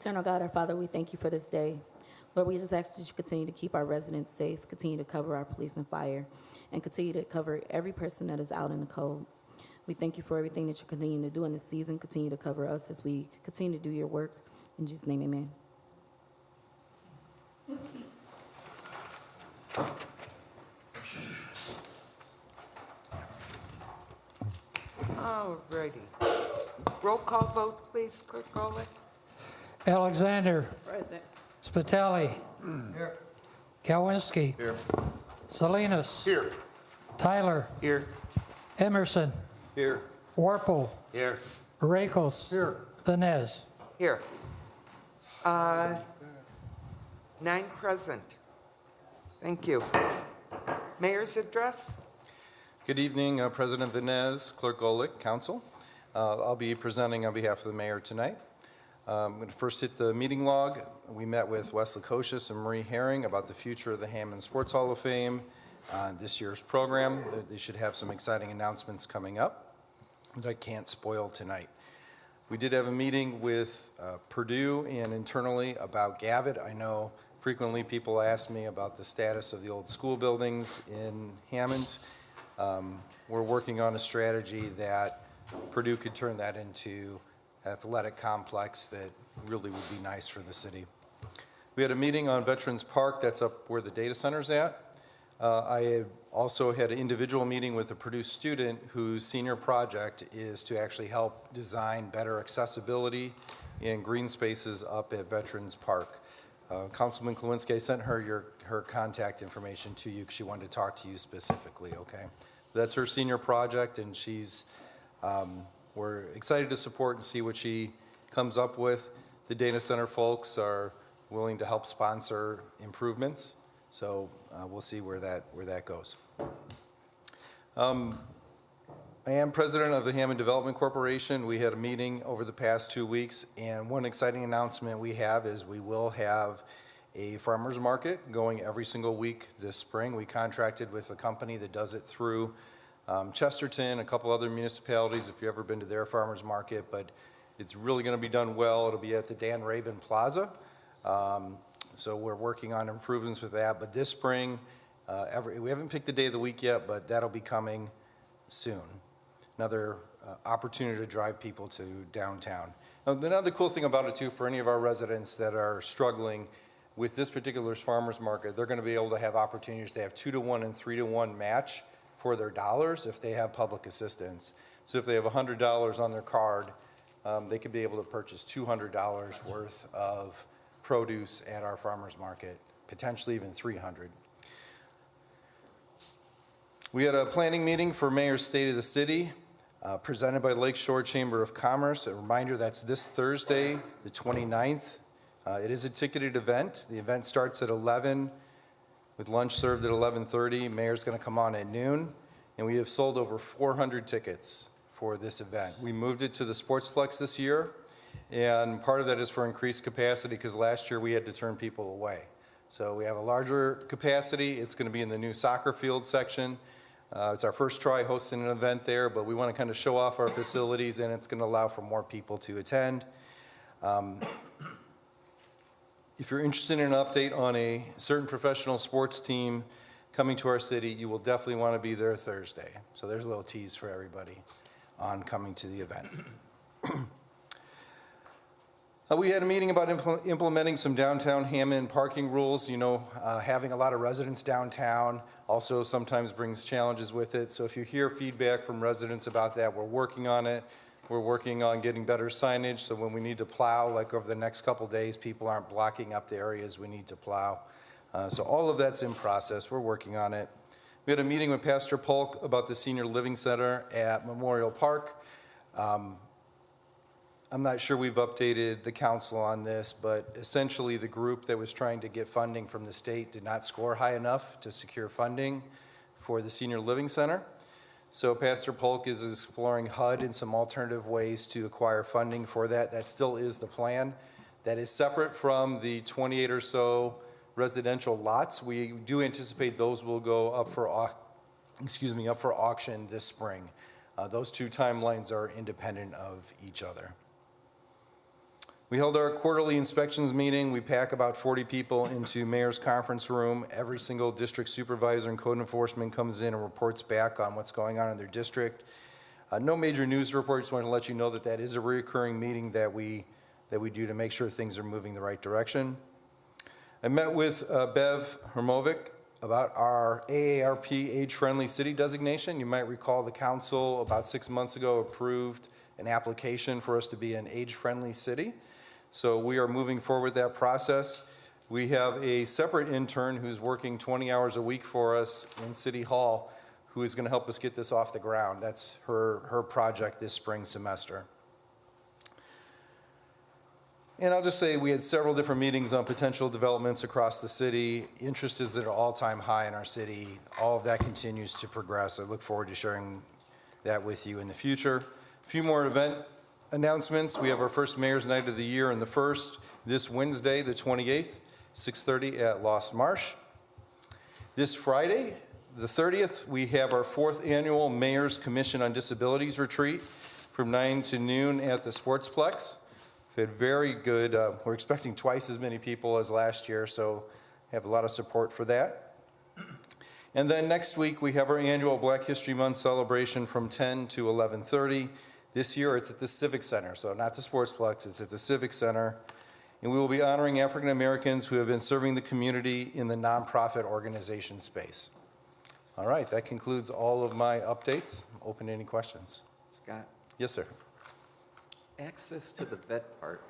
Eternal God, our Father, we thank you for this day. Lord, we just ask that you continue to keep our residents safe, continue to cover our police and fire, and continue to cover every person that is out in the cold. We thank you for everything that you're continuing to do in this season. Continue to cover us as we continue to do your work. In Jesus' name, amen. All righty. Roll call vote, please, Clerk Rowley. Alexander. Present. Spitali. Here. Kalwinski. Here. Salinas. Here. Tyler. Here. Emerson. Here. Warple. Here. Rakos. Here. Venez. Here. 9 present. Thank you. Mayor's address? Good evening, President Venez, Clerk Golick, Council. I'll be presenting on behalf of the mayor tonight. I'm going to first hit the meeting log. We met with Wesley Kocius and Marie Herring about the future of the Hammond Sports Hall of Fame, this year's program. They should have some exciting announcements coming up that I can't spoil tonight. We did have a meeting with Purdue and internally about Gavitt. I know frequently people ask me about the status of the old school buildings in Hammond. We're working on a strategy that Purdue could turn that into an athletic complex that really would be nice for the city. We had a meeting on Veterans Park, that's up where the data center's at. I also had an individual meeting with a Purdue student whose senior project is to actually help design better accessibility in green spaces up at Veterans Park. Councilman Klawinski, I sent her her contact information to you because she wanted to talk to you specifically, okay? That's her senior project, and we're excited to support and see what she comes up with. The data center folks are willing to help sponsor improvements, so we'll see where that goes. I am president of the Hammond Development Corporation. We had a meeting over the past 2 weeks, and one exciting announcement we have is we will have a farmer's market going every single week this spring. We contracted with a company that does it through Chesterton, a couple other municipalities, if you've ever been to their farmer's market, but it's really going to be done well. It'll be at the Dan Rabin Plaza. So we're working on improvements with that, but this spring, we haven't picked the day of the week yet, but that'll be coming soon. Another opportunity to drive people to downtown. Now, another cool thing about it too, for any of our residents that are struggling with this particular farmer's market, they're going to be able to have opportunities to have 2-to-1 and 3-to-1 match for their dollars if they have public assistance. So if they have $100 on their card, they could be able to purchase $200 worth of produce at our farmer's market, potentially even $300. We had a planning meeting for Mayor's State of the City, presented by Lakeshore Chamber of Commerce. A reminder, that's this Thursday, the 29th. It is a ticketed event. The event starts at 11, with lunch served at 11:30. Mayor's going to come on at noon, and we have sold over 400 tickets for this event. We moved it to the Sportsplex this year, and part of that is for increased capacity because last year we had to turn people away. So we have a larger capacity. It's going to be in the new soccer field section. It's our first try hosting an event there, but we want to kind of show off our facilities, and it's going to allow for more people to attend. If you're interested in an update on a certain professional sports team coming to our city, you will definitely want to be there Thursday. So there's a little tease for everybody on coming to the event. We had a meeting about implementing some downtown Hammond parking rules. You know, having a lot of residents downtown also sometimes brings challenges with it. So if you hear feedback from residents about that, we're working on it. We're working on getting better signage, so when we need to plow, like over the next couple days, people aren't blocking up the areas we need to plow. So all of that's in process. We're working on it. We had a meeting with Pastor Polk about the Senior Living Center at Memorial Park. I'm not sure we've updated the council on this, but essentially the group that was trying to get funding from the state did not score high enough to secure funding for the Senior Living Center. So Pastor Polk is exploring HUD and some alternative ways to acquire funding for that. That still is the plan. That is separate from the 28 or so residential lots. We do anticipate those will go up for auction this spring. Those two timelines are independent of each other. We held our quarterly inspections meeting. We pack about 40 people into mayor's conference room. Every single district supervisor and code enforcement comes in and reports back on what's going on in their district. No major news report. Just wanted to let you know that that is a recurring meeting that we do to make sure things are moving the right direction. I met with Bev Hermovic about our AARP age-friendly city designation. You might recall the council about 6 months ago approved an application for us to be an age-friendly city. So we are moving forward with that process. We have a separate intern who's working 20 hours a week for us in City Hall who is going to help us get this off the ground. That's her project this spring semester. And I'll just say we had several different meetings on potential developments across the city. Interest is at an all-time high in our city. All of that continues to progress. I look forward to sharing that with you in the future. A few more event announcements. We have our first Mayor's Night of the Year and the first this Wednesday, the 28th, 6:30 at Lost Marsh. This Friday, the 30th, we have our 4th annual Mayor's Commission on Disabilities retreat from 9 to noon at the Sportsplex. We've had very good, we're expecting twice as many people as last year, so have a lot of support for that. And then next week, we have our annual Black History Month celebration from 10 to 11:30. This year, it's at the Civic Center, so not the Sportsplex, it's at the Civic Center. And we will be honoring African Americans who have been serving the community in the nonprofit organization space. All right, that concludes all of my updates. Open to any questions. Scott, Yes, sir. access to the vet park,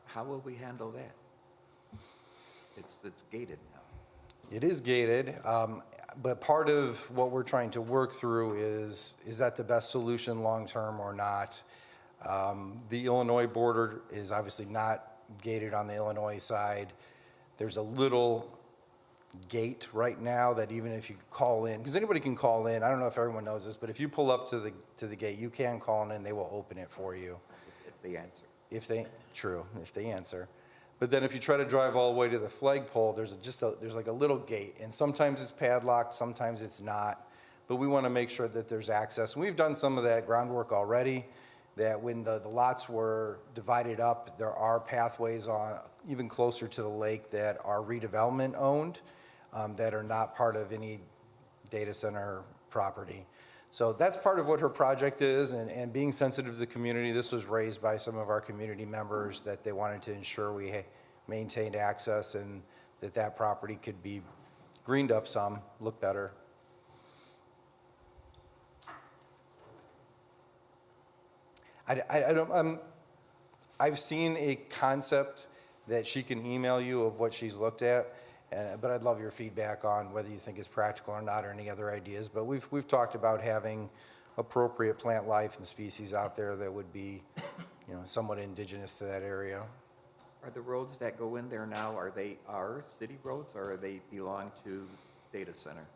how will we handle that? It's gated now. It is gated, but part of what we're trying to work through is that the best solution long-term or not? The Illinois border is obviously not gated on the Illinois side. There's a little gate right now that even if you call in, because anybody can call in, I don't know if everyone knows this, but if you pull up to the gate, you can call in, they will open it for you. If they answer. If they answer. But then if you try to drive all the way to the flagpole, there's like a little gate, and sometimes it's padlocked, sometimes it's not. But we want to make sure that there's access. And we've done some of that groundwork already, that when the lots were divided up, there are pathways on, even closer to the lake, that are redevelopment owned, that are not part of any data center property. So that's part of what her project is, and being sensitive to the community. This was raised by some of our community members that they wanted to ensure we maintained access and that property could be greened up some, look better. I've seen a concept that she can email you of what she's looked at, but I'd love your feedback on whether you think it's practical or not, or any other ideas. But we've talked about having appropriate plant life and species out there that would be, somewhat indigenous to that area. Are the roads that go in there now, are they our city roads, or are they belong to data center?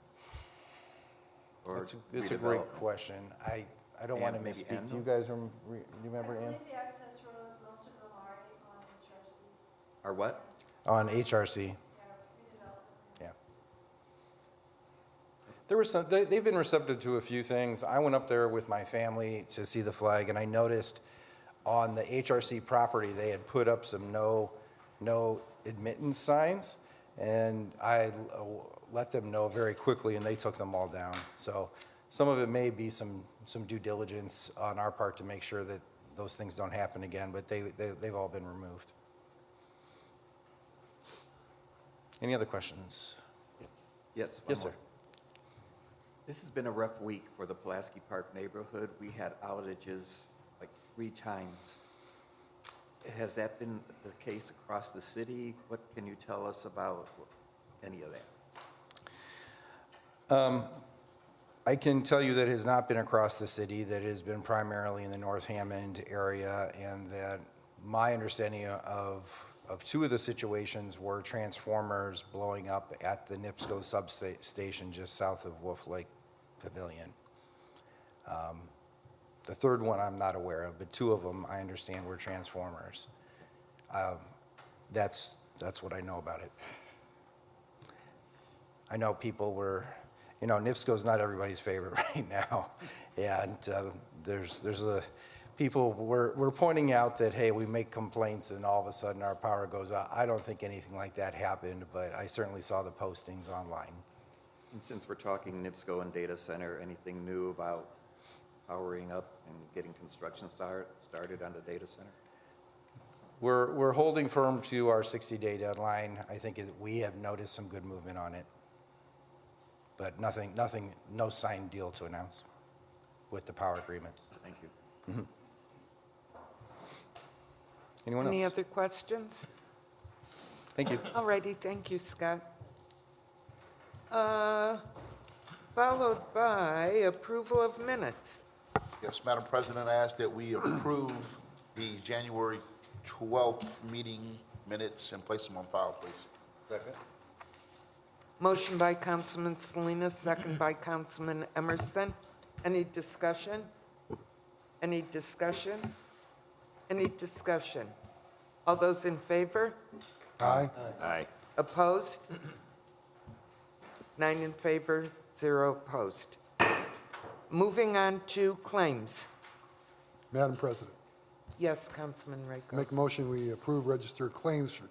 Or It's a great redevelopment? question. I don't want to Maybe misspeak. Ann? Do you guys remember, Ann? I believe the access roads, most of them are on HRC. Are what? On HRC. Yeah, redevelopment. Yeah. There were they've been receptive to a few things. I went up there with my family to see the flag, and I noticed on the HRC property, they had put up some no admittance signs, and I let them know very quickly, and they took them all down. So some of it may be some due diligence on our part to make sure that those things don't happen again, but they've all been removed. Any other questions? Yes, one Yes, sir. more. This has been a rough week for the Pulaski Park neighborhood. We had outages like 3 times. Has that been the case across the city? What can you tell us about any of that? I can tell you that it has not been across the city, that it has been primarily in the North Hammond area, and that my understanding of 2 of the situations were transformers blowing up at the NIPSCO substation just south of Wolf Lake Pavilion. The third one I'm not aware of, but 2 of them I understand were transformers. That's what I know about it. I know people were, NIPSCO's not everybody's favorite right now, and there's people were pointing out that, hey, we make complaints and all of a sudden our power goes out. I don't think anything like that happened, but I certainly saw the postings online. And since we're talking NIPSCO and data center, anything new about powering up and getting construction started on the data center? We're holding firm to our 60-day deadline. I think we have noticed some good movement on it, but nothing, no signed deal to announce with the power agreement. Thank you. Anyone else? Any other questions? Thank you. All righty, thank you, Scott. Followed by approval of minutes. Yes, Madam President, I ask that we approve the January 12th meeting minutes and place them on file, please. Second. Motion by Councilman Salinas, second by Councilman Emerson. Any discussion? Any discussion? Any discussion? All those in favor? Aye. Aye. Opposed? 9 in favor, 0 opposed. Moving on to claims. Madam President, Yes, Councilman Rakos. I make a motion, we approve registered claims from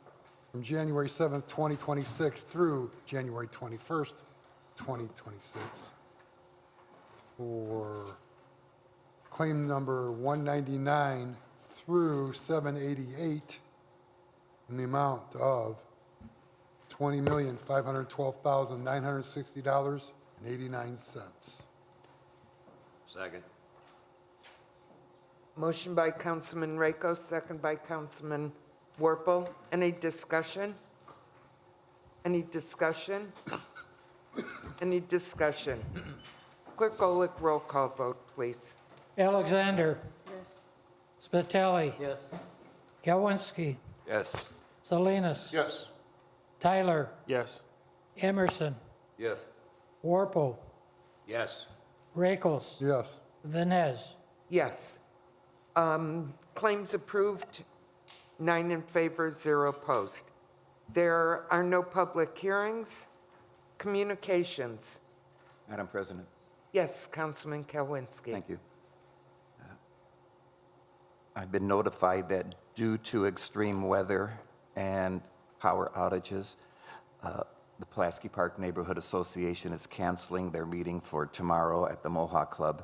January 7th, 2026 through January 21st, 2026. For claim number 199 through 788 in the amount of $20,512,960.89. Second. Motion by Councilman Rakos, second by Councilman Warple. Any discussion? Any discussion? Any discussion? Clerk Golick, roll call vote, please. Alexander. Yes. Spitali. Yes. Galwinski. Yes. Salinas. Yes. Tyler. Yes. Emerson. Yes. Warple. Yes. Rakos. Yes. Vines. Yes. Claims approved, 9 in favor, 0 opposed. There are no public hearings. Communications. Madam President. Yes, Councilman Kalwinski. Thank you. I've been notified that due to extreme weather and power outages, the Pulaski Park Neighborhood Association is canceling their meeting for tomorrow at the Mohawk Club.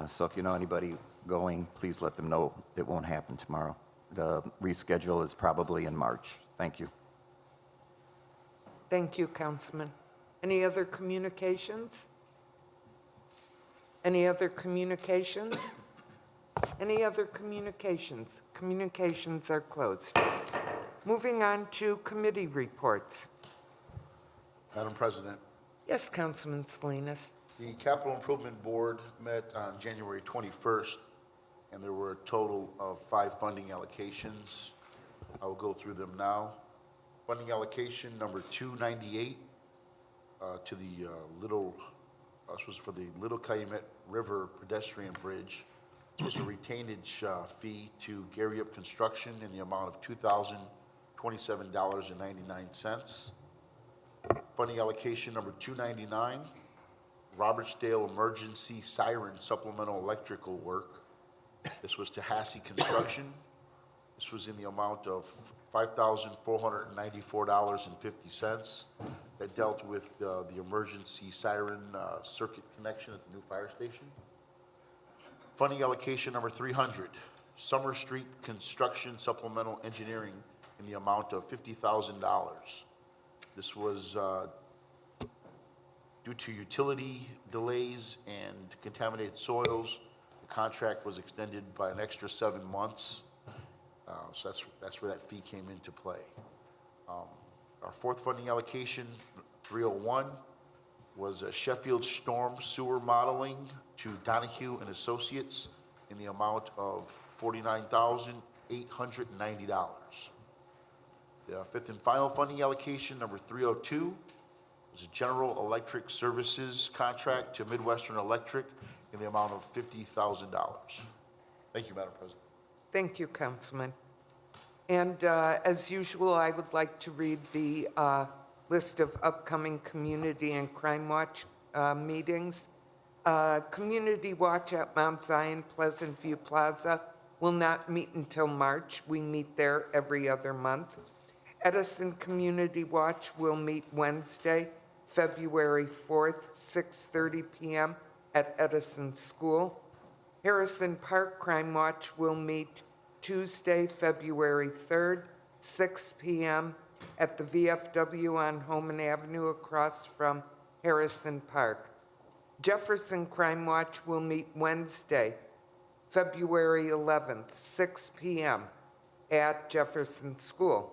So if you know anybody going, please let them know it won't happen tomorrow. The reschedule is probably in March. Thank you. Thank you, Councilman. Any other communications? Any other communications? Any other communications? Communications are closed. Moving on to committee reports. Madam President, Yes, Councilman Salinas. the Capital Improvement Board met on January 21st, and there were a total of 5 funding allocations. I will go through them now. Funding allocation number 298 to the this was for the Little Calumet River pedestrian bridge. This was a retainage fee to Gary Up Construction in the amount of $2,027.99. Funding allocation number 299, Robertsdale Emergency Siren Supplemental Electrical Work. This was to Hassey Construction. This was in the amount of $5,494.50. That dealt with the emergency siren circuit connection at the new fire station. Funding allocation number 300, Summer Street Construction Supplemental Engineering in the amount of $50,000. This was due to utility delays and contaminated soils. The contract was extended by an extra 7 months. So that's where that fee came into play. Our fourth funding allocation, 301, was a Sheffield Storm Sewer Modeling to Donahue and Associates in the amount of $49,890. The fifth and final funding allocation, number 302, was a General Electric Services contract to Midwestern Electric in the amount of $50,000. Thank you, Madam President. Thank you, Councilman. And as usual, I would like to read the list of upcoming Community and Crime Watch meetings. Community Watch at Mount Zion Pleasant View Plaza will not meet until March. We meet there every other month. Edison Community Watch will meet Wednesday, February 4th, 6:30 p.m. at Edison School. Harrison Park Crime Watch will meet Tuesday, February 3rd, 6 p.m. at the VFW on Holman Avenue across from Harrison Park. Jefferson Crime Watch will meet Wednesday, February 11th, 6 p.m. at Jefferson School.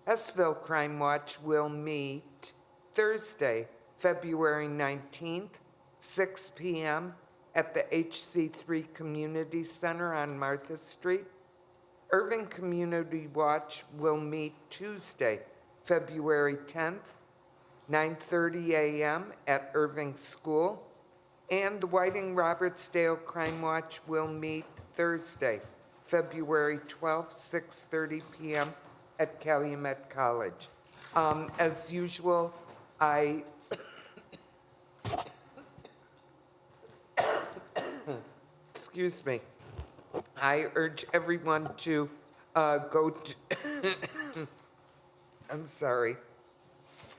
Hessville Crime Watch will meet Thursday, February 19th, 6 p.m. at the HC3 Community Center on Martha Street. Irving Community Watch will meet Tuesday, February 10th, 9:30 a.m. at Irving School. And the Whiting Robertsdale Crime Watch will meet Thursday, February 12th, 6:30 p.m. at Calumet College. As usual, excuse me, I urge everyone to go to, I'm sorry,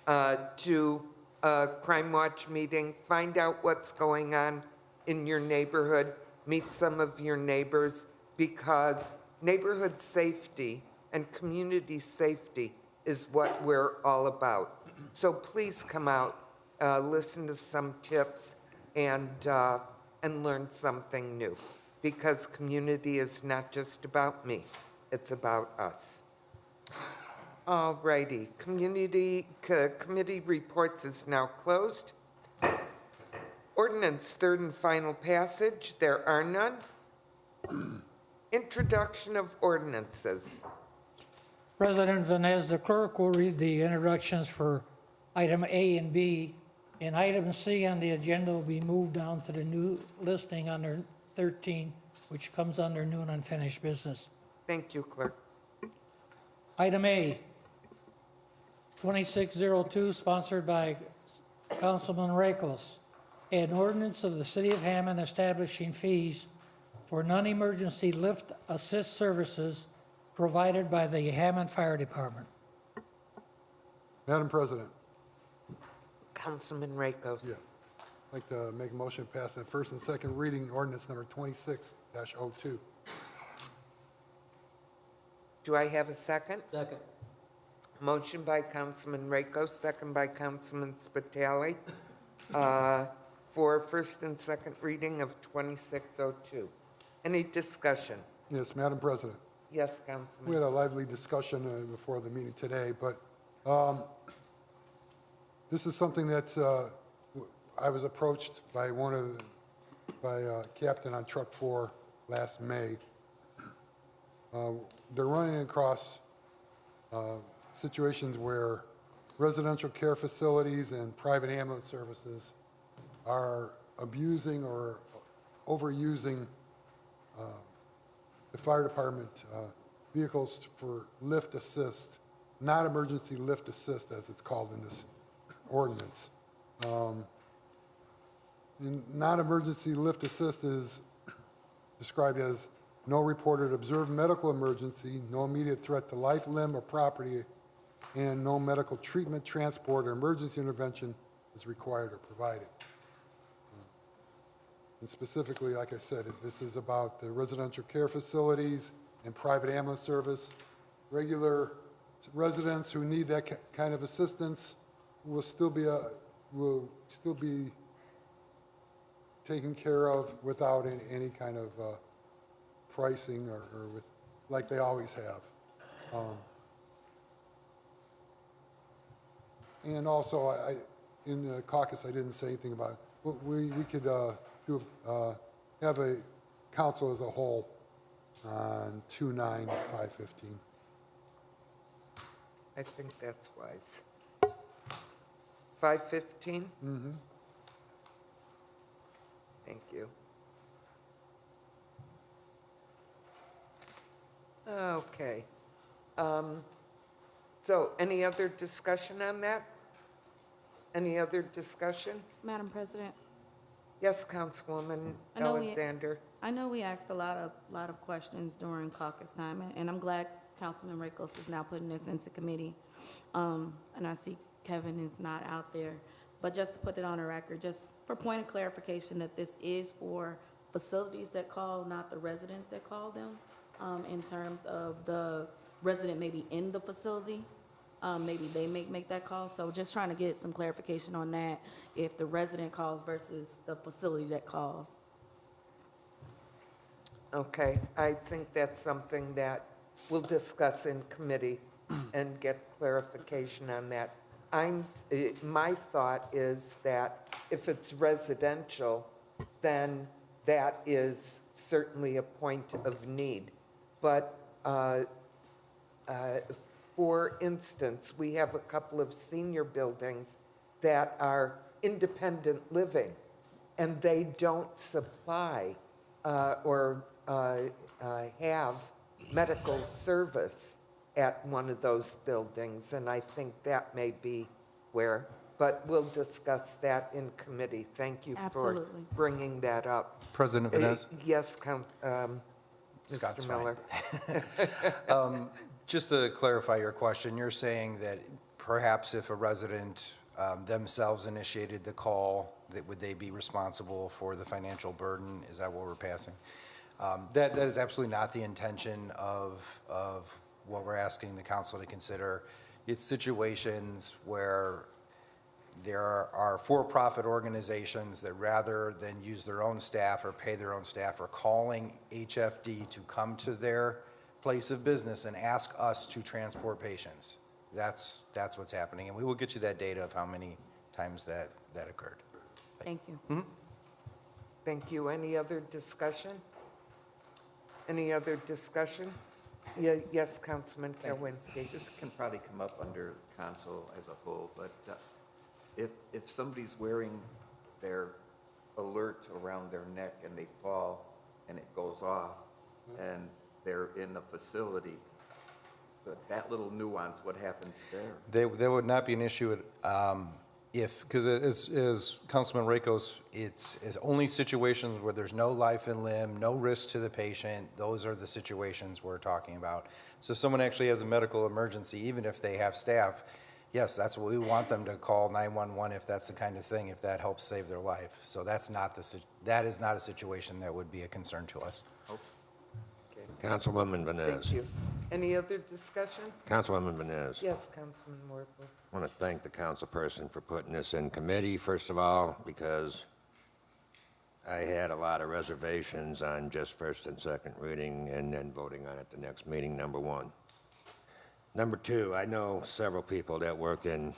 to a Crime Watch meeting, find out what's going on in your neighborhood, meet some of your neighbors, because neighborhood safety and community safety is what we're all about. So please come out, listen to some tips, and learn something new, because community is not just about me, it's about us. All righty, committee reports is now closed. Ordinance, third and final passage, there are none. Introduction of ordinances. President Vines, the clerk will read the introductions for item A and B, and item C on the agenda will be moved down to the new listing under 13, which comes under new and unfinished business. Thank you, clerk. Item A, 2602, sponsored by Councilman Rakos. An ordinance of the City of Hammond establishing fees for non-emergency lift assist services provided by the Hammond Fire Department. Madam President, Councilman Rakos. yes, I'd like to make a motion to pass the first and second reading ordinance number 26-02. Do I have a second? Second. Motion by Councilman Rakos, second by Councilman Spitali, for first and second reading of 2602. Any discussion? Yes, Madam President. Yes, We Councilman. had a lively discussion before the meeting today, but this is something that's, I was approached by by Captain on Truck 4 last May. They're running across situations where residential care facilities and private ambulance services are abusing or overusing the fire department vehicles for lift assist, not emergency lift assist as it's called in this ordinance. Non-emergency lift assist is described as no reported observed medical emergency, no immediate threat to life, limb, or property, and no medical treatment, transport, or emergency intervention is required or provided. And specifically, like I said, this is about the residential care facilities and private ambulance service. Regular residents who need that kind of assistance will still be taken care of without any kind of pricing or with, like they always have. And also, in the caucus, I didn't say anything about it. We could have a council as a whole on 2/9/5/15. I think that's wise. 5:15? Mm-hmm. Thank you. Okay. So any other discussion on that? Any other discussion? Madam President, Yes, Councilwoman I know we- Alexander. I know we asked a lot of questions during caucus time, and I'm glad Councilman Rakos is now putting this into committee. And I see Kevin is not out there. But just to put it on the record, just for point of clarification, that this is for facilities that call, not the residents that call them, in terms of the resident maybe in the facility. Maybe they make that call. So just trying to get some clarification on that, if the resident calls versus the facility that calls. Okay, I think that's something that we'll discuss in committee and get clarification on that. My thought is that if it's residential, then that is certainly a point of need. But for instance, we have a couple of senior buildings that are independent living, and they don't supply or have medical service at one of those buildings, and I think that may be where, but we'll discuss that in committee. Thank you for Absolutely. bringing that up. President Vines? Yes, Scott's Mr. fine. Miller. Just to clarify your question, you're saying that perhaps if a resident themselves initiated the call, that would they be responsible for the financial burden? Is that what we're passing? That is absolutely not the intention of what we're asking the council to consider. It's situations where there are for-profit organizations that rather than use their own staff or pay their own staff are calling HFD to come to their place of business and ask us to transport patients. That's what's happening, and we will get you that data of how many times that occurred. Thank you. Thank you. Any other discussion? Any other discussion? Yes, Councilman Kowinski. This can probably come up under council as a whole, but if somebody's wearing their alert around their neck and they fall and it goes off and they're in a facility, that little nuance, what happens there? There would not be an issue because as Councilman Rakos, it's only situations where there's no life and limb, no risk to the patient. Those are the situations we're talking about. So if someone actually has a medical emergency, even if they have staff, yes, that's what we want them to call 911 if that's the kind of thing, if that helps save their life. So that is not a situation that would be a concern to us. Councilwoman Vines. Thank you. Any other discussion? Councilwoman Vines. Yes, Councilman Warple. I want to thank the councilperson for putting this in committee, first of all, because I had a lot of reservations on just first and second reading and then voting on it the next meeting, number one. Number two, I know several people that work in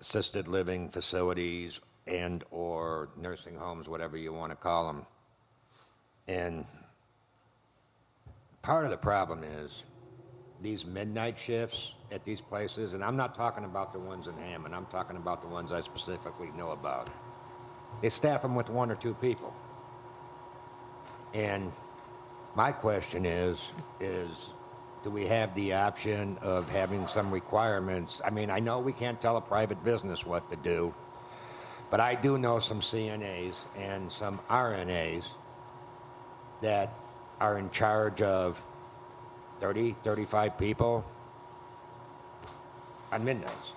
assisted living facilities and/or nursing homes, whatever you want to call them. And part of the problem is these midnight shifts at these places, and I'm not talking about the ones in Hammond, I'm talking about the ones I specifically know about. They staff them with one or two people. And my question is do we have the option of having some requirements? I mean, I know we can't tell a private business what to do, but I do know some CNAs and some RNAs that are in charge of 30, 35 people on midnights.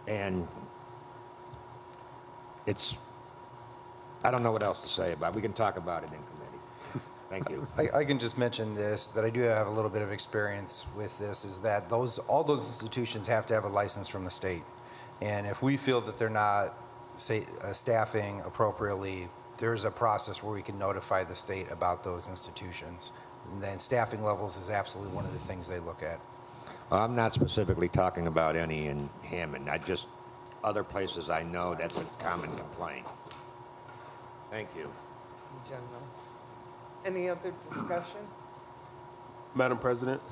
And I don't know what else to say about it. We can talk about it in committee. Thank you. I can just mention this, that I do have a little bit of experience with this, is that all those institutions have to have a license from the state. And if we feel that they're not staffing appropriately, there's a process where we can notify the state about those institutions. And then staffing levels is absolutely one of the things they look at. Well, I'm not specifically talking about any in Hammond. Other places I know that's a common complaint. Thank you. In general. Any other discussion? Madam President,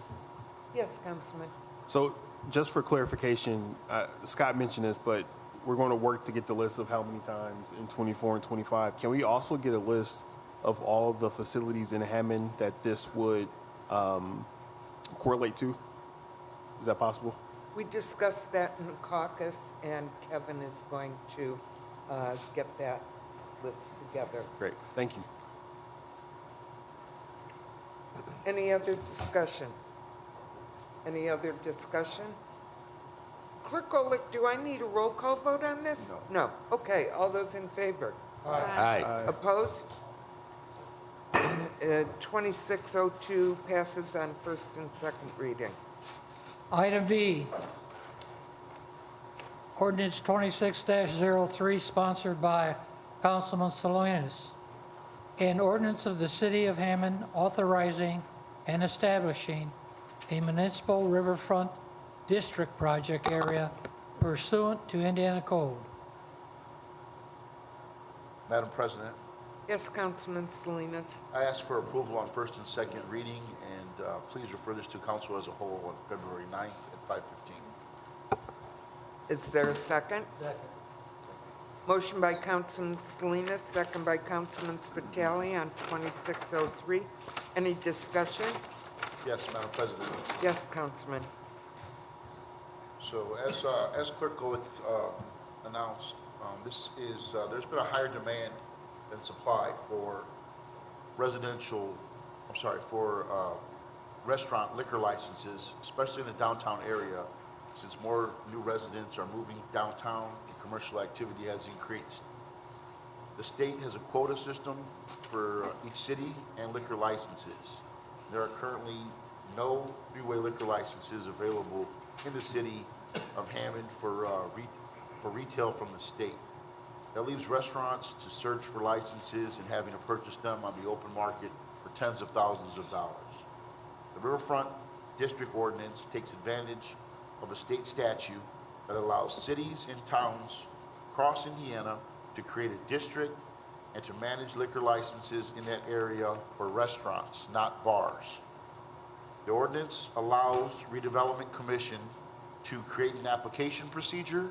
Yes, Councilman. so just for clarification, Scott mentioned this, but we're going to work to get the list of how many times in 24 and 25. Can we also get a list of all of the facilities in Hammond that this would correlate to? Is that possible? We discussed that in the caucus, and Kevin is going to get that list together. Great, thank you. Any other discussion? Any other discussion? Clerk Golick, do I need a roll call vote on this? No. Okay, all those in favor? Aye. Opposed? 2602 passes on first and second reading. Item B, ordinance 26-03, sponsored by Councilman Salinas. An ordinance of the City of Hammond authorizing and establishing a municipal riverfront district project area pursuant to Indiana Code. Madam President, Yes, Councilman Salinas. I ask for approval on first and second reading, and please refer this to council as a whole on February 9th at 5:15. Is there a second? Second. Motion by Councilman Salinas, second by Councilman Spitali on 2603. Any discussion? Yes, Madam President. Yes, Councilman. So as Clerk Golick announced, there's been a higher demand than supply for restaurant liquor licenses, especially in the downtown area, since more new residents are moving downtown and commercial activity has increased. The state has a quota system for each city and liquor licenses. There are currently no three-way liquor licenses available in the city of Hammond for retail from the state. That leaves restaurants to search for licenses and having to purchase them on the open market for tens of thousands of dollars. The Riverfront District Ordinance takes advantage of a state statute that allows cities and towns across Indiana to create a district and to manage liquor licenses in that area for restaurants, not bars. The ordinance allows Redevelopment Commission to create an application procedure,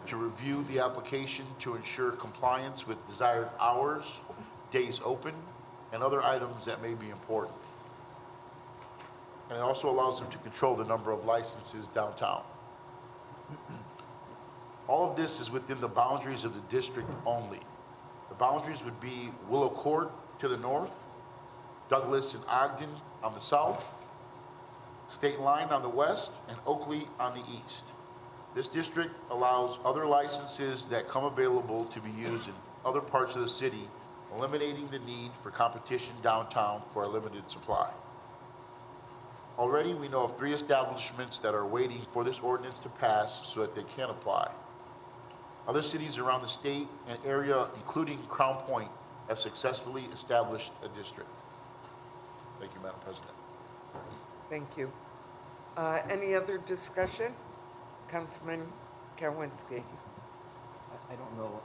to review the application to ensure compliance with desired hours, days open, and other items that may be important. And it also allows them to control the number of licenses downtown. All of this is within the boundaries of the district only. The boundaries would be Willow Court to the north, Douglas and Ogden on the south, State Line on the west, and Oakley on the east. This district allows other licenses that come available to be used in other parts of the city, eliminating the need for competition downtown for a limited supply. Already, we know of 3 establishments that are waiting for this ordinance to pass so that they can apply. Other cities around the state and area, including Crown Point, have successfully established a district. Thank you, Madam President. Thank you. Any other discussion? Councilman Kowinski. I don't know,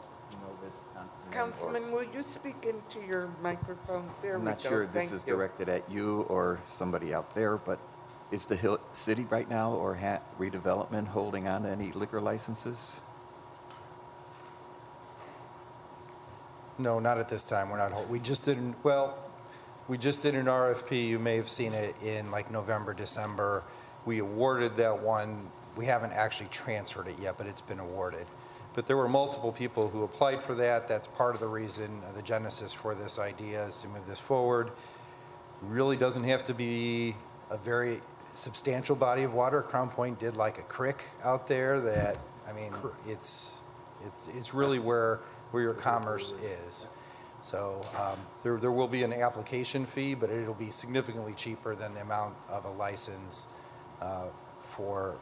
this, Councilman. Councilman, will you speak into your microphone? There we I'm go. not sure this is Thank you. directed at you or somebody out there, but is the city right now or redevelopment holding on to any liquor licenses? No, not at this time. We're not, we just did an RFP. You may have seen it in like November, December. We awarded that one. We haven't actually transferred it yet, but it's been awarded. But there were multiple people who applied for that. That's part of the reason, the genesis for this idea is to move this forward. It really doesn't have to be a very substantial body of water. Crown Point did like a creek out there that, I mean, it's really where your commerce is. So there will be an application fee, but it'll be significantly cheaper than the amount of a license for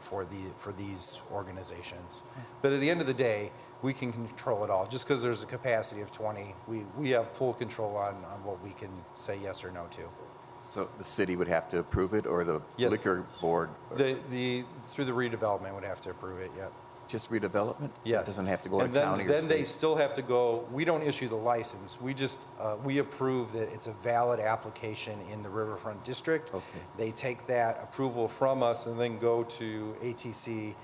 these organizations. But at the end of the day, we can control it all. Just because there's a capacity of 20, we have full control on what we can say yes or no to. So the city would have to approve it, or the Yes. liquor board? Through the redevelopment would have to approve it, yep. Just redevelopment? Yes. It doesn't have to go to And then- county or Then they state? still have to go, we don't issue the license, we just, we approve that it's a valid application in the Riverfront District. Okay. They take that approval from us and then go to ATC,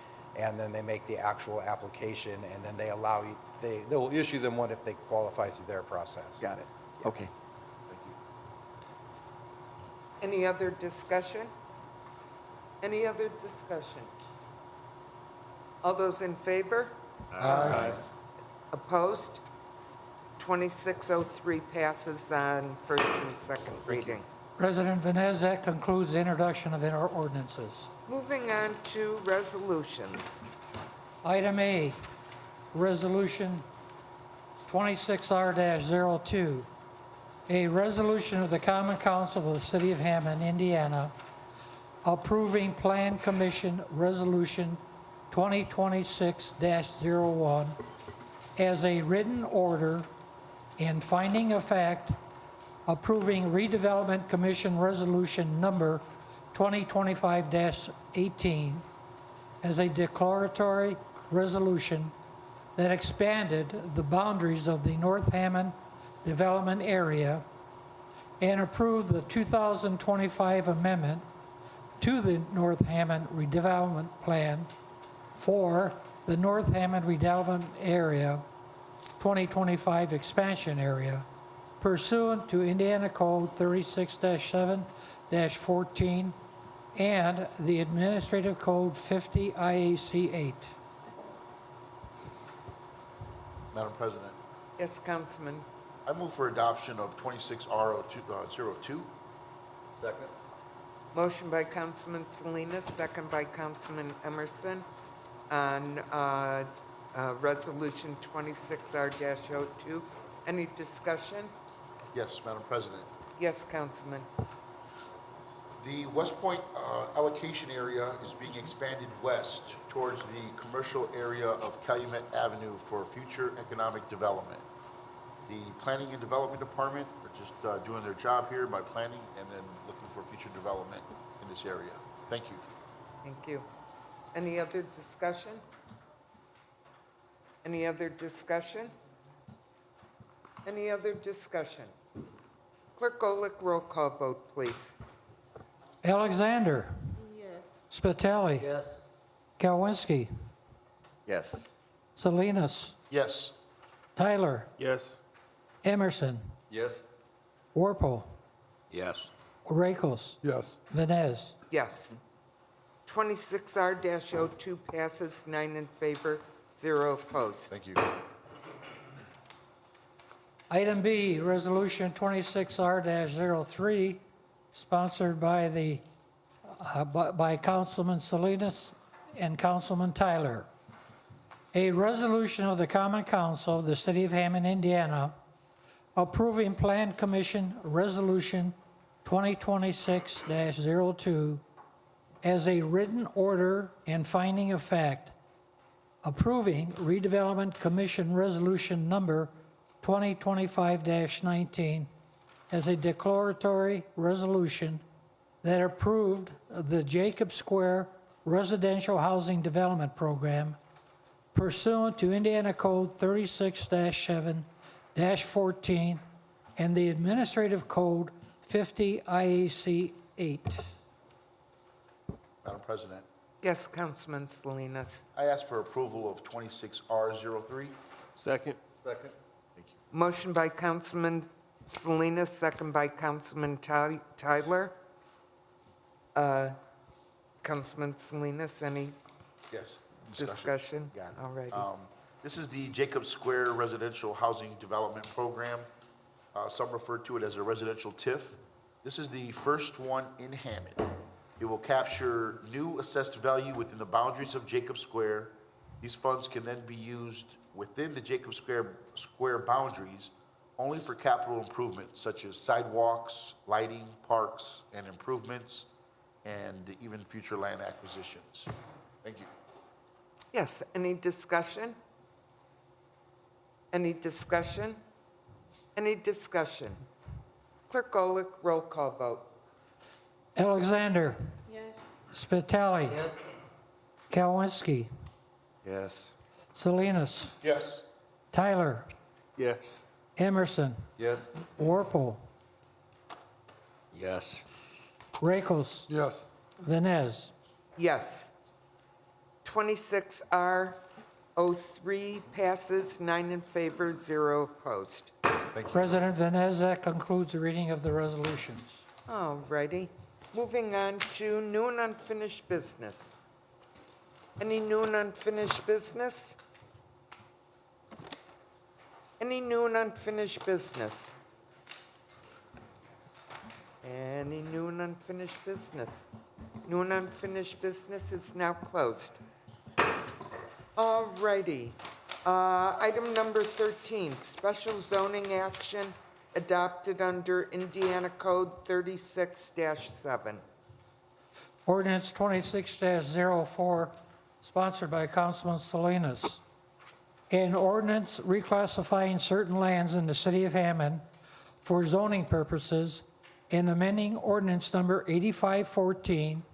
and then they make the actual application, and then they'll issue them one if they qualify through their process. Got it. Okay. Any other discussion? Any other discussion? All those in favor? Aye. Opposed? 2603 passes on first and second reading. President Vines, that concludes the introduction of our ordinances. Moving on to resolutions. Item A, Resolution 26R-02, a resolution of the Common Council of the City of Hammond, Indiana, approving Plan Commission Resolution 2026-01 as a written order and finding of fact, approving Redevelopment Commission Resolution Number 2025-18 as a declaratory resolution that expanded the boundaries of the North Hammond development area and approved the 2025 amendment to the North Hammond redevelopment plan for the North Hammond redevelopment area 2025 expansion area pursuant to Indiana Code 36-7-14 and the Administrative Code 50 IAC 8. Madam President, Yes, Councilman. I move for adoption of 26R02. Second? Motion by Councilman Salinas, second by Councilman Emerson on Resolution 26R-02. Any discussion? Yes, Madam President. Yes, Councilman. The West Point allocation area is being expanded west towards the commercial area of Calumet Avenue for future economic development. The Planning and Development Department are just doing their job here by planning and then looking for future development in this area. Thank you. Thank you. Any other discussion? Any other discussion? Any other discussion? Clerk Golick, roll call vote, please. Alexander. Yes. Spitali. Yes. Kalwinski. Yes. Salinas. Yes. Tyler. Yes. Emerson. Yes. Warple. Yes. Rakos. Yes. Vines. Yes. 26R-02 passes, 9 in favor, 0 opposed. Thank you. Item B, Resolution 26R-03, sponsored by by Councilman Salinas and Councilman Tyler. A resolution of the Common Council of the City of Hammond, Indiana, approving Plan Commission Resolution 2026-02 as a written order and finding of fact, approving Redevelopment Commission Resolution Number 2025-19 as a declaratory resolution that approved the Jacob Square Residential Housing Development Program pursuant to Indiana Code 36-7-14 and the Administrative Code 50 IAC 8. Madam President, Yes, Councilman Salinas. I ask for approval of 26R03. Second. Second. Thank you. Motion by Councilman Salinas, second by Councilman Tyler. Councilman Salinas, any Yes. discussion? Got it. All righty. This is the Jacob Square Residential Housing Development Program. Some refer to it as a residential TIF. This is the first one in Hammond. It will capture new assessed value within the boundaries of Jacob Square. These funds can then be used within the Jacob Square boundaries only for capital improvements such as sidewalks, lighting, parks, and improvements, and even future land acquisitions. Thank you. Yes, any discussion? Any discussion? Any discussion? Clerk Golick, roll call vote. Alexander. Yes. Spitali. Kalwinski. Yes. Salinas. Yes. Tyler. Yes. Emerson. Yes. Warple. Yes. Rakos. Yes. Vines. Yes. 26R03 passes, 9 in favor, 0 opposed. Thank you. President Vines, that concludes the reading of the resolutions. All righty. Moving on to new and unfinished business. Any new and unfinished business? Any new and unfinished business? Any new and unfinished business? New and unfinished business is now closed. All righty. Item number 13, special zoning action adopted under Indiana Code 36-7. Ordinance 26-04, sponsored by Councilman Salinas. An ordinance reclassifying certain lands in the city of Hammond for zoning purposes and amending ordinance number 8514,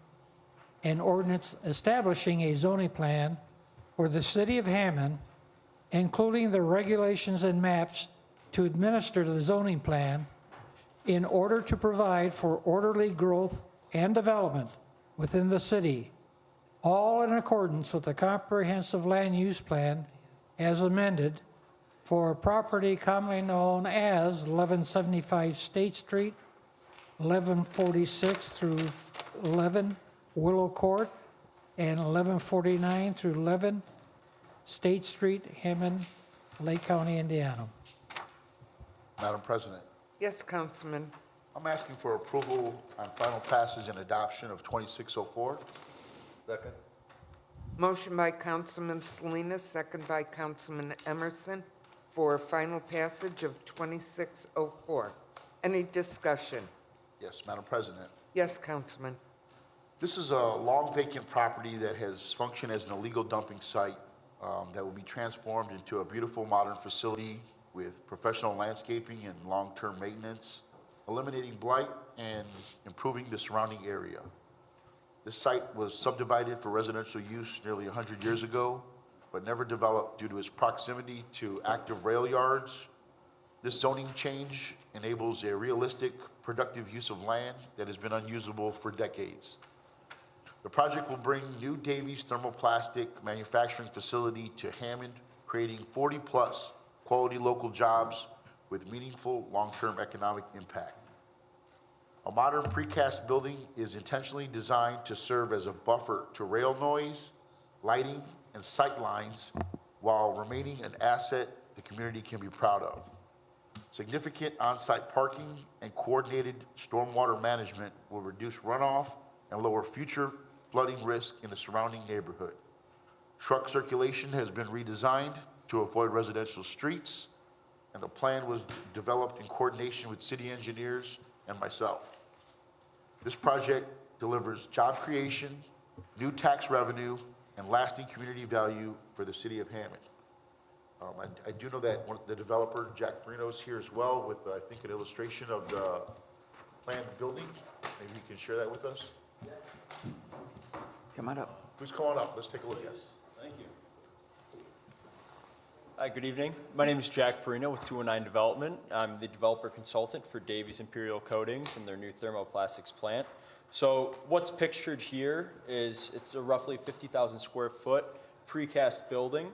an ordinance establishing a zoning plan for the city of Hammond, including the regulations and maps to administer the zoning plan in order to provide for orderly growth and development within the city, all in accordance with the comprehensive land use plan as amended for a property commonly known as 1175 State Street, 1146 through 11 Willow Court, and 1149 through 11 State Street, Hammond, Lake County, Indiana. Madam President, Yes, Councilman. I'm asking for approval on final passage and adoption of 2604. Second. Motion by Councilman Salinas, second by Councilman Emerson for final passage of 2604. Any discussion? Yes, Madam President. Yes, Councilman. This is a long vacant property that has functioned as an illegal dumping site that will be transformed into a beautiful modern facility with professional landscaping and long-term maintenance, eliminating blight and improving the surrounding area. This site was subdivided for residential use nearly 100 years ago, but never developed due to its proximity to active rail yards. This zoning change enables a realistic, productive use of land that has been unusable for decades. The project will bring new Davies thermoplastic manufacturing facility to Hammond, creating 40-plus quality local jobs with meaningful long-term economic impact. A modern precast building is intentionally designed to serve as a buffer to rail noise, lighting, and sight lines while remaining an asset the community can be proud of. Significant on-site parking and coordinated stormwater management will reduce runoff and lower future flooding risk in the surrounding neighborhood. Truck circulation has been redesigned to avoid residential streets, and the plan was developed in coordination with city engineers and myself. This project delivers job creation, new tax revenue, and lasting community value for the city of Hammond. I do know that the developer, Jack Farino, is here as well with, I think, an illustration of the planned building. Maybe you can share that with us. Come on up. Please come on up. Let's take a look at it. Thank you. Hi, good evening. My name is Jack Farino with 209 Development. I'm the developer consultant for Davies Imperial Coatings and their new thermoplastics plant. So what's pictured here is it's a roughly 50,000 square foot precast building.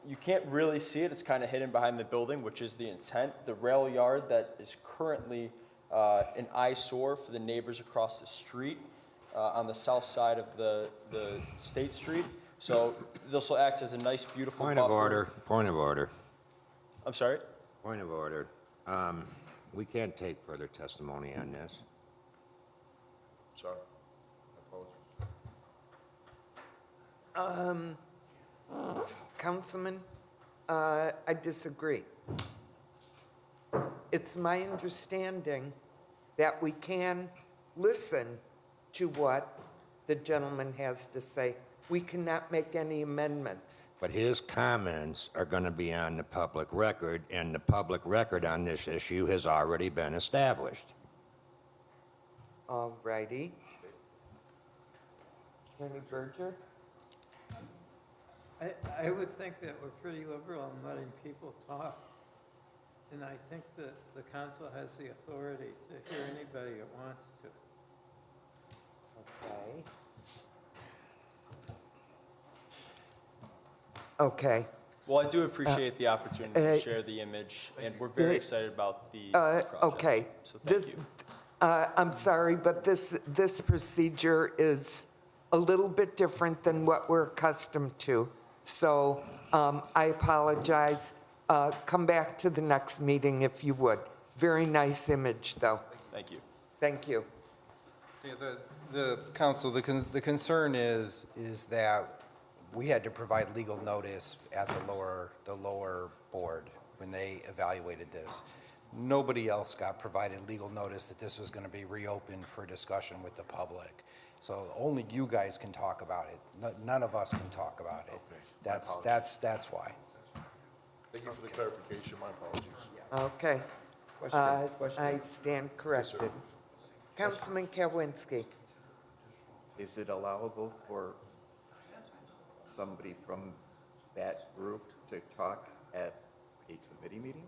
You can't really see it. It's kind of hidden behind the building, which is the intent. The rail yard that is currently an eyesore for the neighbors across the street on the south side of the State Street. So this will act as a nice, beautiful buffer. Point of order. I'm sorry? Point of order. We can't take further testimony on this. Sorry. I apologize. Councilman, I disagree. It's my understanding that we can listen to what the gentleman has to say. We cannot make any amendments. But his comments are going to be on the public record, and the public record on this issue has already been established. All righty. Attorney Berger? I would think that we're pretty liberal in letting people talk. And I think that the council has the authority to hear anybody it wants to. Okay. Well, I do appreciate the opportunity to share the image, and we're very excited about the project. Okay. So thank This- you. I'm sorry, but this procedure is a little bit different than what we're accustomed to. So I apologize. come back to the next meeting if you would. Very nice image, though. Thank you. Thank you. Yeah, the council, the concern is that we had to provide legal notice at the lower board when they evaluated this. Nobody else got provided legal notice that this was going to be reopened for discussion with the public. So only you guys can talk about it. None of us can talk about it. Okay. That's why. Thank you for the clarification, my apologies. Okay. Question. I stand corrected. Councilman Kowinski. Is it allowable for somebody from that group to talk at a committee meeting?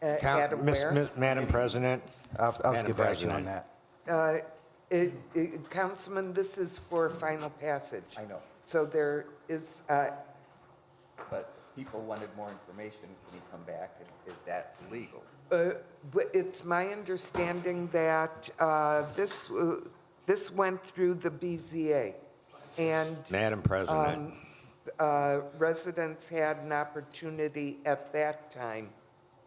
Adam Ware? Madam President, I'll Madam get back to you on President. that. Councilman, this is for final passage. I know, So there is, but people wanted more information. Can you come back? And is that legal? but it's my understanding that this went through the BZA, and Madam President, residents had an opportunity at that time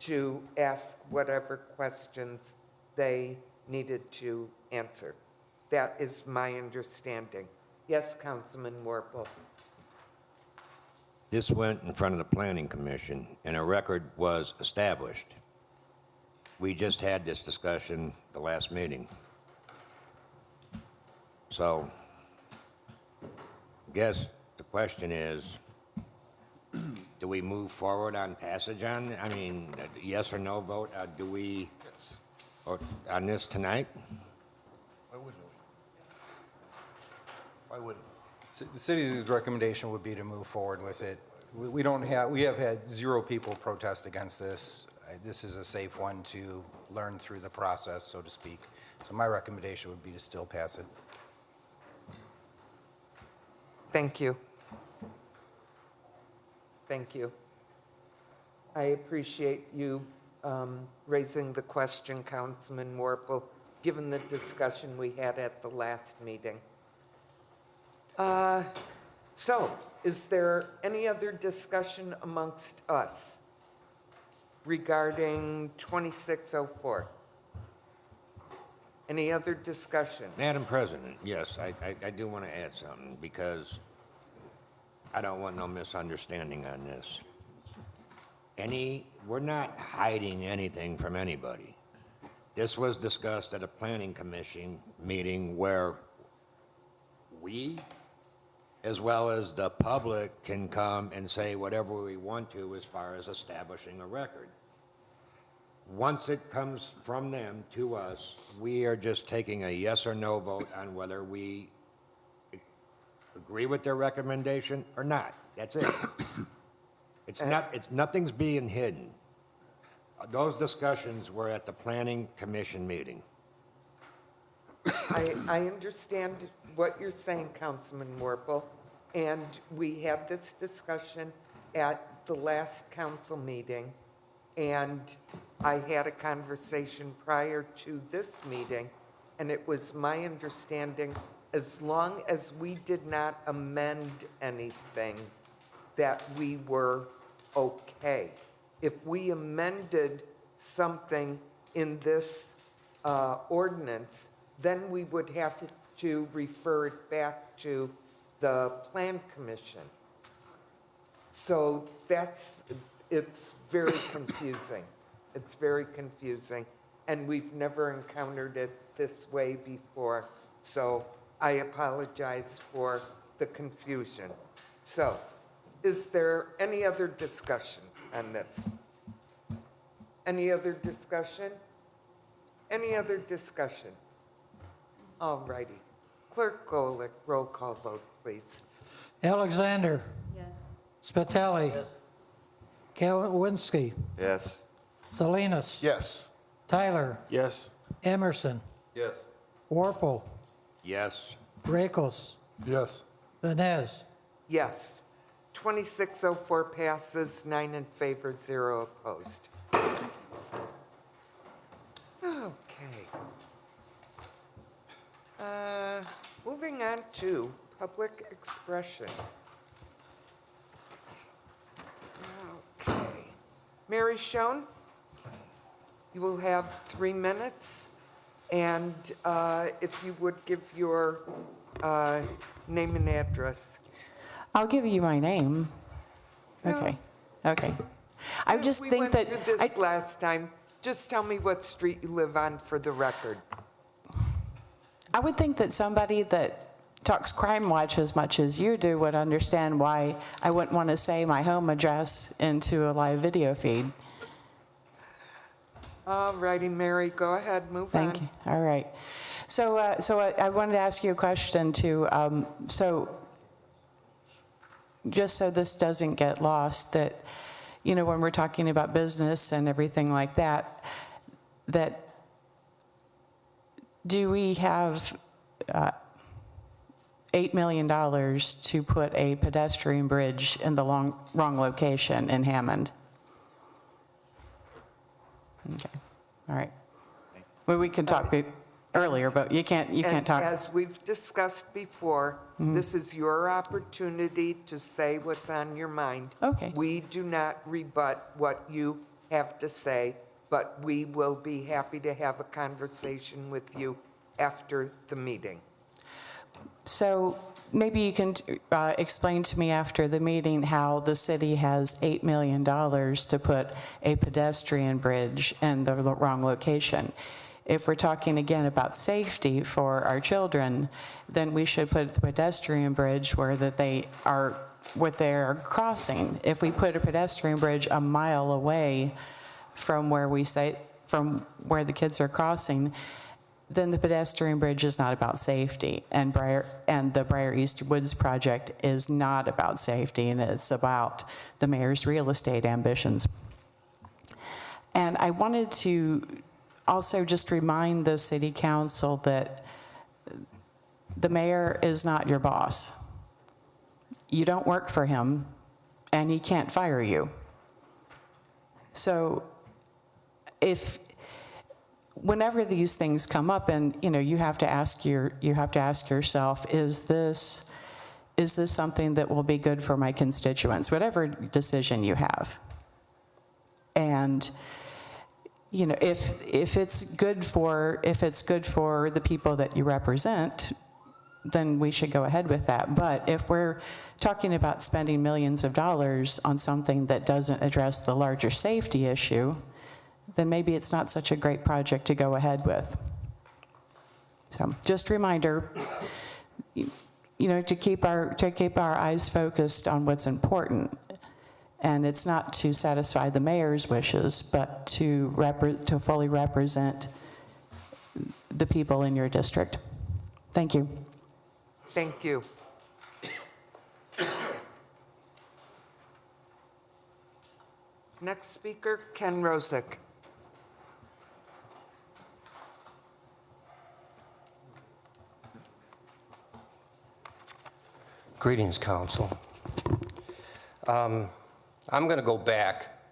to ask whatever questions they needed to answer. That is my understanding. Yes, Councilman Warple. this went in front of the Planning Commission, and a record was established. We just had this discussion the last meeting. So, I guess the question is, do we move forward on passage on, I mean, yes or no vote? Do we vote on this tonight? Why wouldn't we? Why wouldn't we? The city's recommendation would be to move forward with it. We have had 0 people protest against this. This is a safe one to learn through the process, so to speak. So my recommendation would be to still pass it. Thank you. Thank you. I appreciate you raising the question, Councilman Warple, given the discussion we had at the last meeting. So, is there any other discussion amongst us regarding 2604? Any other discussion? Madam President, yes, I do want to add something, because I don't want no misunderstanding on this. We're not hiding anything from anybody. This was discussed at a planning commission meeting where we, as well as the public, can come and say whatever we want to as far as establishing a record. Once it comes from them to us, we are just taking a yes or no vote on whether we agree with their recommendation or not. That's it. Nothing's being hidden. Those discussions were at the planning commission meeting. I understand what you're saying, Councilman Warple, and we had this discussion at the last council meeting, and I had a conversation prior to this meeting, and it was my understanding, as long as we did not amend anything, that we were okay. If we amended something in this ordinance, then we would have to refer it back to the Plan Commission. So it's very confusing. It's very confusing, and we've never encountered it this way before, so I apologize for the confusion. So, is there any other discussion on this? Any other discussion? Any other discussion? All righty. Clerk Golick, roll call vote, please. Alexander. Yes. Spitali. Kowinski. Yes. Salinas. Yes. Tyler. Yes. Emerson. Yes. Warple. Yes. Rakos. Yes. Vines. Yes. 2604 passes, 9 in favor, 0 opposed. Okay. Moving on to public expression. Mary Schoen, you will have 3 minutes, and if you would give your name and address. I'll give you my name. No. Okay, okay. I just think that. We went through this last time. Just tell me what street you live on for the record. I would think that somebody that talks Crime Watch as much as you do would understand why I wouldn't want to say my home address into a live video feed. All righty, Mary, go ahead, move on. Thank you. All right. So, I wanted to ask you a question too. Just so this doesn't get lost, that, you know, when we're talking about business and everything like that, that do we have $8 million to put a pedestrian bridge in the wrong location in Hammond? Okay, all right. Well, we can talk earlier, but you can't talk. And as we've discussed before, this is your opportunity to say what's on your mind. Okay. We do not rebut what you have to say, but we will be happy to have a conversation with you after the meeting. So maybe you can explain to me after the meeting how the city has $8 million to put a pedestrian bridge in the wrong location. If we're talking again about safety for our children, then we should put the pedestrian bridge where that they are, what they're crossing. If we put a pedestrian bridge a mile away from where from where the kids are crossing, then the pedestrian bridge is not about safety, and the Briar East Woods project is not about safety, and it's about the mayor's real estate ambitions. And I wanted to also just remind the city council that the mayor is not your boss. You don't work for him, and he can't fire you. So whenever these things come up, and you have to ask yourself, is this something that will be good for my constituents, whatever decision you have. And if it's good for the people that you represent, then we should go ahead with that. But if we're talking about spending millions of dollars on something that doesn't address the larger safety issue, then maybe it's not such a great project to go ahead with. So just a reminder, to keep our eyes focused on what's important. And it's not to satisfy the mayor's wishes, but to fully represent the people in your district. Thank you. Thank you. Next speaker, Ken Rosick. Greetings, Council. I'm going to go back,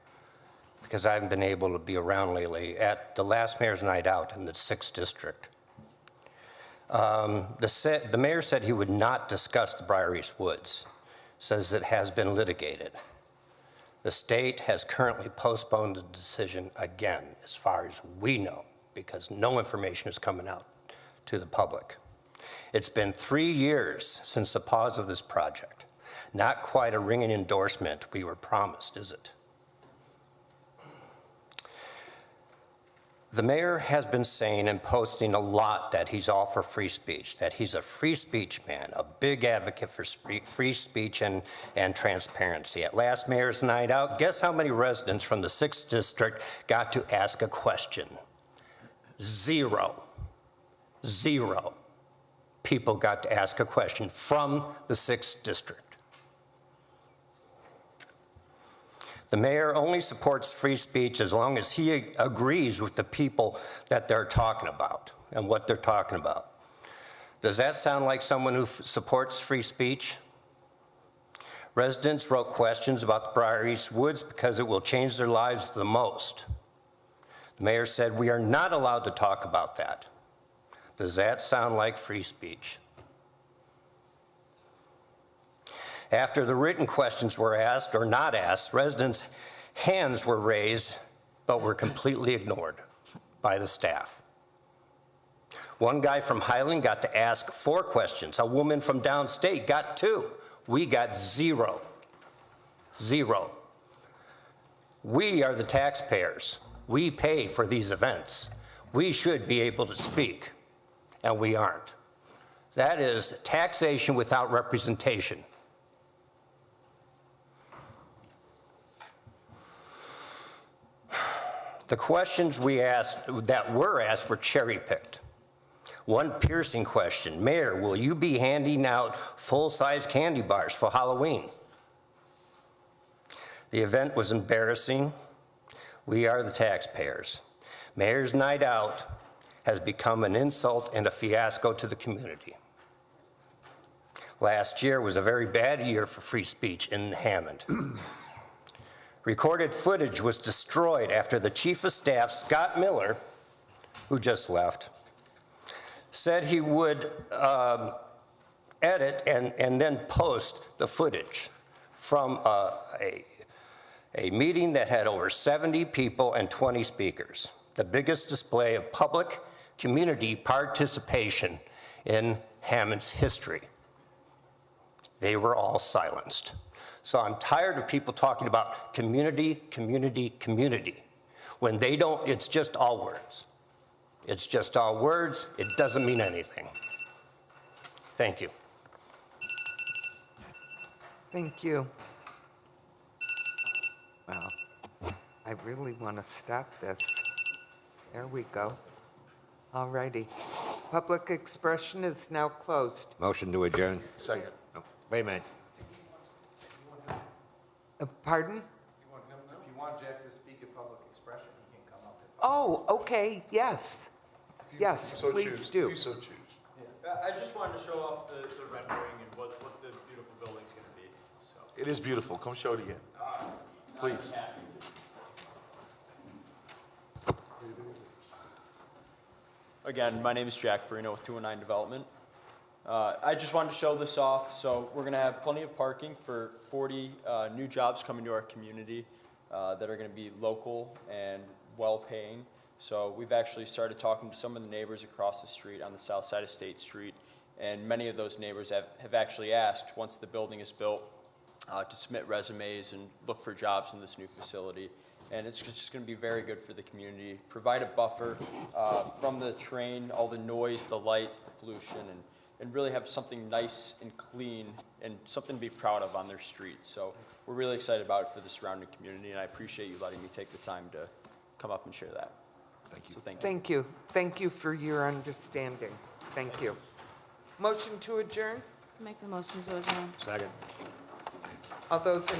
because I haven't been able to be around lately, at the last Mayor's Night Out in the 6th District. The mayor said he would not discuss the Briar East Woods, says it has been litigated. The state has currently postponed the decision again, as far as we know, because no information is coming out to the public. It's been 3 years since the pause of this project. Not quite a ringing endorsement we were promised, is it? The mayor has been saying and posting a lot that he's all for free speech, that he's a free speech man, a big advocate for free speech and transparency. At last Mayor's Night Out, guess how many residents from the 6th District got to ask a question? 0. 0 people got to ask a question from the 6th District. The mayor only supports free speech as long as he agrees with the people that they're talking about and what they're talking about. Does that sound like someone who supports free speech? Residents wrote questions about the Briar East Woods because it will change their lives the most. The mayor said, we are not allowed to talk about that. Does that sound like free speech? After the written questions were asked or not asked, residents Hands were raised, but were completely ignored by the staff. One guy from Highland got to ask 4 questions. A woman from downstate got 2. We got 0. 0. We are the taxpayers. We pay for these events. We should be able to speak, and we aren't. That is taxation without representation. The questions that were asked were cherry-picked. One piercing question, Mayor, will you be handing out full-size candy bars for Halloween? The event was embarrassing. We are the taxpayers. Mayor's Night Out has become an insult and a fiasco to the community. Last year was a very bad year for free speech in Hammond. Recorded footage was destroyed after the Chief of Staff, Scott Miller, who just left, said he would edit and then post the footage from a meeting that had over 70 people and 20 speakers, the biggest display of public community participation in Hammond's history. They were all silenced. So I'm tired of people talking about community, community, community. When they don't, it's just all words. It's just all words. It doesn't mean anything. Thank you. Thank you. Well, I really want to stop this. There we go. All righty. Public expression is now closed. Motion to adjourn. Second. Oh, wait a minute. Pardon? If you want Jack to speak at public expression, he can come up. Oh, okay, yes. Yes, please do. If you so choose. I just wanted to show off the rendering and what the beautiful building's gonna be, so. It is beautiful. Come show it again. Please. Again, my name is Jack Farino with 219 Development. I just wanted to show this off. So we're going to have plenty of parking for 40 new jobs coming to our community that are going to be local and well-paying. So we've actually started talking to some of the neighbors across the street on the south side of State Street, and many of those neighbors have actually asked, once the building is built, to submit resumes and look for jobs in this new facility. And it's just going to be very good for the community, provide a buffer from the train, all the noise, the lights, the pollution, and really have something nice and clean and something to be proud of on their streets. So we're really excited about it for the surrounding community, and I appreciate you letting me take the time to come up and share that. Thank you. So thank you. Thank you. Thank you for your understanding. Thank you. Motion to adjourn? Make the motion to adjourn. Second. All those in